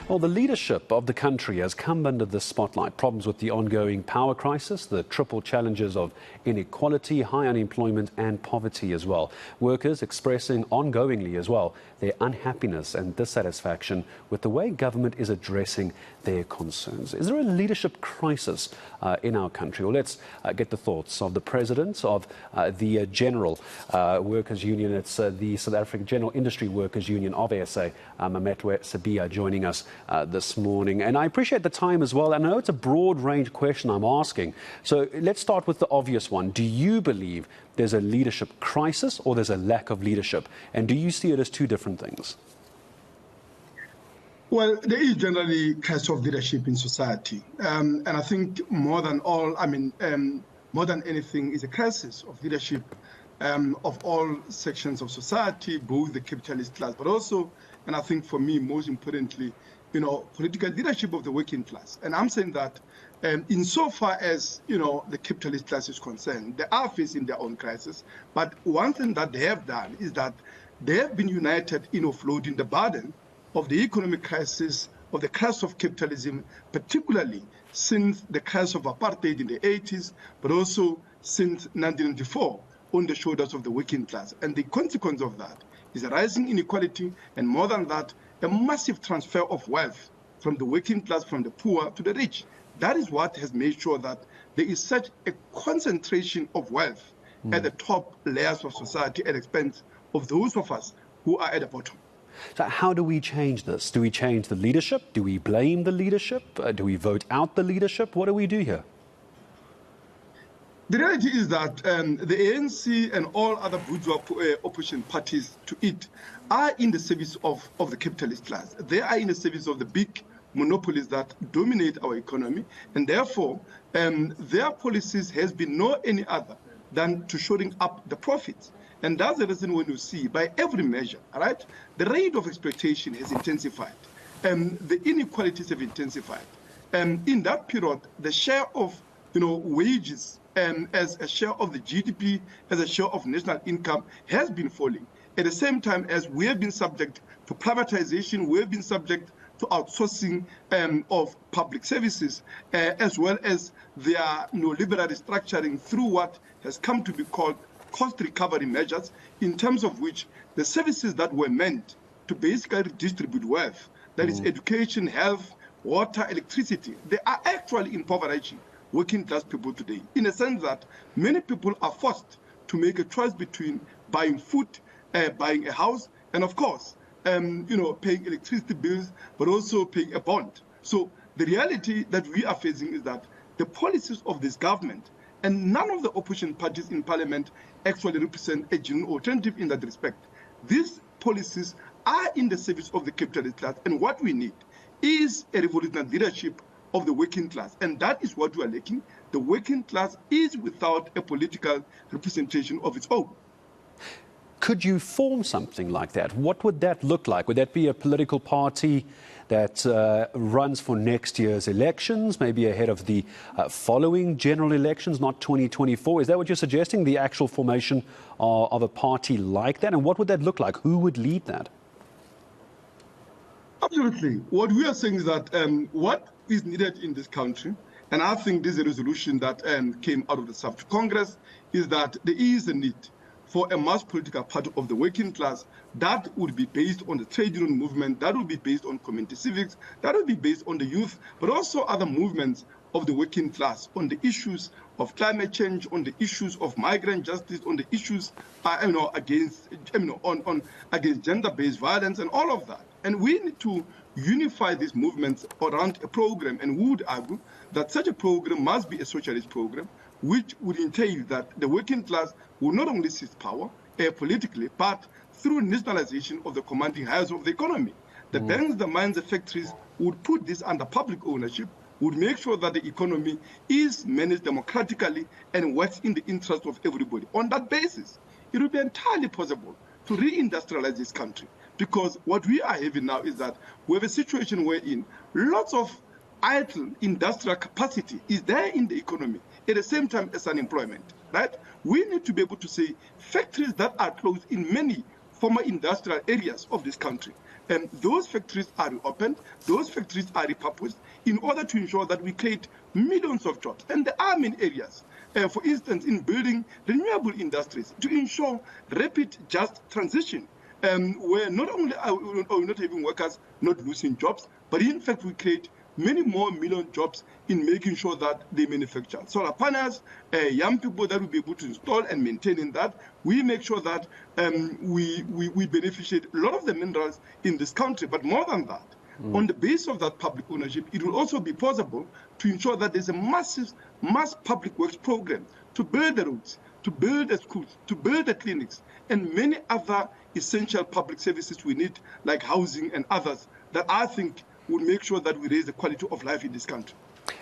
Well, the leadership of the country has come under the spotlight. Problems with the ongoing power crisis, the triple challenges of inequality, high unemployment and poverty as well. Workers expressing ongoingly as well their unhappiness and dissatisfaction with the way government is addressing their concerns. Is there a leadership crisis in our country? Well, let's get the thoughts of the president of the General Workers Union. It's the South African General Industry Workers Union of SA, Mametlwe Sebei, joining us this morning. And I appreciate the time as well. I know it's a broad range question I'm asking. So let's start with the obvious one. Do you believe there's a leadership crisis or there's a lack of leadership? And do you see it as two different things? Well, there is generally a crisis of leadership in society. And I think more than anything, is a crisis of leadership of all sections of society, both the capitalist class, but also, and I think for me, most importantly, political leadership of the working class. And I'm saying that insofar as, the capitalist class is concerned, they are facing their own crisis. But one thing that they have done is that they have been united in offloading the burden of the economic crisis, of the crisis of capitalism, particularly since the crisis of apartheid in the 80s, but also since 1994, on the shoulders of the working class. And the consequence of that is a rising inequality, and more than that, a massive transfer of wealth from the working class, from the poor to the rich. That is what has made sure that there is such a concentration of wealth at the top layers of society at the expense of those of us who are at the bottom. So how do we change this? Do we change the leadership? Do we blame the leadership? Do we vote out the leadership? What do we do here? The reality is that the ANC and all other bourgeois opposition parties to it are in the service of the capitalist class. They are in the service of the big monopolies that dominate our economy, and therefore their policies has been no any other than to shoring up the profits. And that's the reason when you see, by every measure, right, the rate of exploitation has intensified, the inequalities have intensified. In that period, the share of wages as a share of the GDP, as a share of national income, has been falling. At the same time as we have been subject to privatization, we have been subject to outsourcing of public services, as well as their neoliberal restructuring through what has come to be called cost recovery measures, in terms of which the services that were meant to basically distribute wealth, that is education, health, water, electricity, they are actually impoverishing working class people today, in a sense that many people are forced to make a choice between buying food, buying a house, and of course, paying electricity bills, but also paying a bond. So the reality that we are facing is that the policies of this government, and none of the opposition parties in parliament actually represent a genuine alternative in that respect. These policies are in the service of the capitalist class, and what we need is a revolutionary leadership of the working class, and that is what we are lacking. The working class is without a political representation of its own. Could you form something like that? What would that look like? Would that be a political party that runs for next year's elections, maybe ahead of the following general elections, not 2024? Is that what you're suggesting, the actual formation of a party like that? And what would that look like? Who would lead that? Absolutely. What we are saying is that what is needed in this country, and I think this is a resolution that came out of the South Congress, is that there is a need for a mass political party of the working class that would be based on the trade union movement, that would be based on community civics, that would be based on the youth, but also other movements of the working class, on the issues of climate change, on the issues of migrant justice, on the issues against gender-based violence and all of that. And we need to unify these movements around a program, and we would argue that such a program must be a socialist program, which would entail that the working class will not only seize power politically, but through nationalization of the commanding hires of the economy. The banks, the mines, the factories would put this under public ownership, would make sure that the economy is managed democratically and works in the interest of everybody. On that basis, it would be entirely possible to reindustrialize this country. Because what we are having now is that we have a situation wherein lots of idle industrial capacity is there in the economy at the same time as unemployment, right? We need to be able to say factories that are closed in many former industrial areas of this country. And those factories are reopened, those factories are repurposed in order to ensure that we create millions of jobs. And there are many areas, for instance, in building renewable industries to ensure rapid, just transition, where not only are we not having workers not losing jobs, but in fact we create many more million jobs in making sure that they manufacture solar panels, young people that will be able to install and maintain in that. We make sure that we beneficiate a lot of the minerals in this country. But more than that, on the basis of that public ownership, it will also be possible to ensure that there's a mass public works program to build the roads, to build the schools, to build the clinics, and many other essential public services we need, like housing and others, that I think will make sure that we raise the quality of life in this country.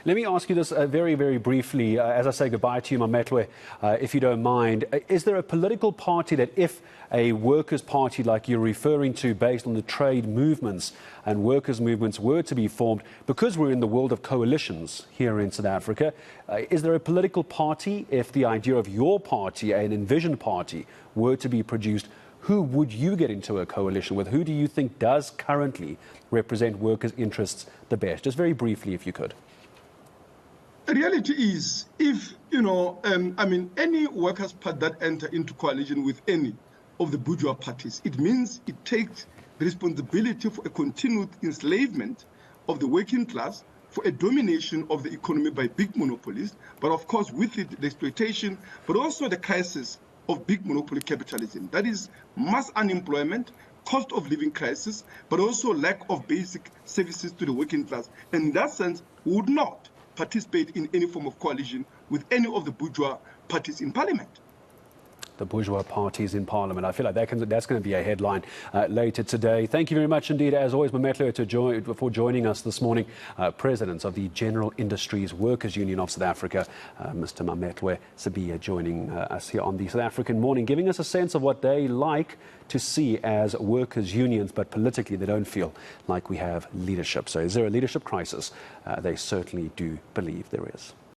Let me ask you this very, very briefly, as I say goodbye to you, Mametlwe, if you don't mind. Is there a political party that if a workers' party like you're referring to, based on the trade movements and workers' movements, were to be formed, because we're in the world of coalitions here in South Africa, is there a political party, if the idea of your party, an envisioned party, were to be produced, who would you get into a coalition with? Who do you think does currently represent workers' interests the best? Just very briefly, if you could. The reality is, if, any workers' party that enter into coalition with any of the bourgeois parties, it means it takes the responsibility for a continued enslavement of the working class, for a domination of the economy by big monopolies, but of course with it, the exploitation, but also the crisis of big monopoly capitalism. That is mass unemployment, cost of living crisis, but also lack of basic services to the working class. And in that sense, we would not participate in any form of coalition with any of the bourgeois parties in parliament. The bourgeois parties in parliament. I feel like that's going to be a headline later today. Thank you very much indeed, as always, Mametlwe, for joining us this morning. President of the General Industries Workers Union of South Africa, Mr. Mametlwe Sebei, joining us here on the South African Morning, giving us a sense of what they like to see as workers' unions, but politically they don't feel like we have leadership. So is there a leadership crisis? They certainly do believe there is.